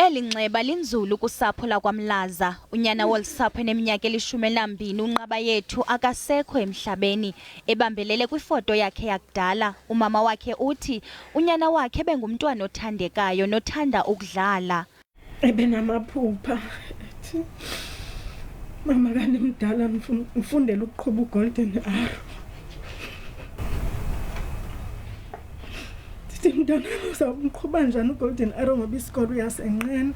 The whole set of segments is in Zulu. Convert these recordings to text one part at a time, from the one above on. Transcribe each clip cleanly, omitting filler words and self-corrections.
Eli nxeba linzulu kusapho lakwaMlaza. Unyana wolusapho eneminyaka elishum'elinantathu unqaba yethu akasekho emhlabeni. Ebambelele kwifoto yakhe yakudala, umama wakhe uthi unyana wakhe bengumntwana othandekayo nothanda ukudlala. Ebenamaphupha ethi mama kanimdala mfundela ukuqhuba uGolden Arrow. Mntana uzawumqhuba njani uGolden Arrow ngoba isikolo uyasenqena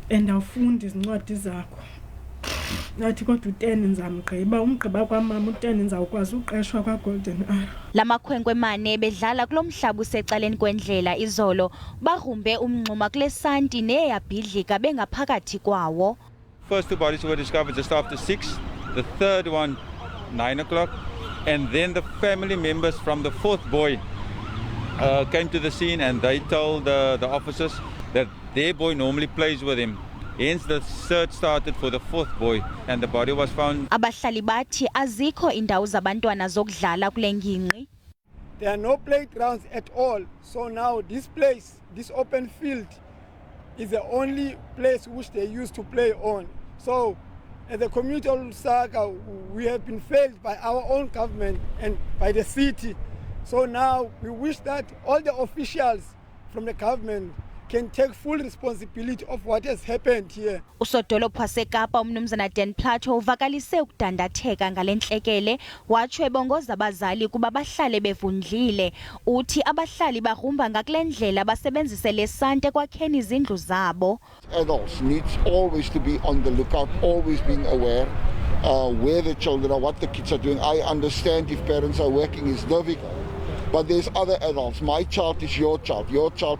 and awufundi izincwadi zakho. Nathi kodwa u10 nizamgqiba umgqiba kwamama u10 nizawukwazi uqeshwa kwaGolden Arrow. Lamakhwenkwe amane bedlala kulomhlaba usecaleni kwendlela izolo bagrumbe umngxuma kule santi neye yabhidlika bengaphakathi kwawo. First two bodies were discovered just after 6, the third one 9 o'clock, and then the family members from the fourth boy came to the scene and they told the officers that their boy normally plays with him. Hence the search started for the fourth boy and the body was found. Abahlali bathi azikho indawo zabantwana zokudlala kule ngingqi. There are no playgrounds at all. So now this place, this open field, is the only place which they used to play on. So as the community of Lusaka, we have been failed by our own government and by the city. So now we wish that all the officials from the government can take full responsibility of what has happened here. Usodolophu waseKapa umnumzana Dan Plato uvakalise ukudandatheka ngalentlekele watsho ebongoza abazali kuba bahlale bevundlile. Uthi abahlali bagrumba ngakule ndlela basebenzise lesante ekwakheni izindlu zabo. Adults needs always to be on the lookout, always being aware where the children are, what the kids are doing. I understand if parents are working is difficult. But there's other adults. My child is your child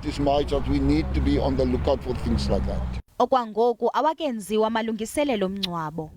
is my child. We need to be on the lookout for things like that. Okwangoku awakenziwa amalungiselelo omngcwabo.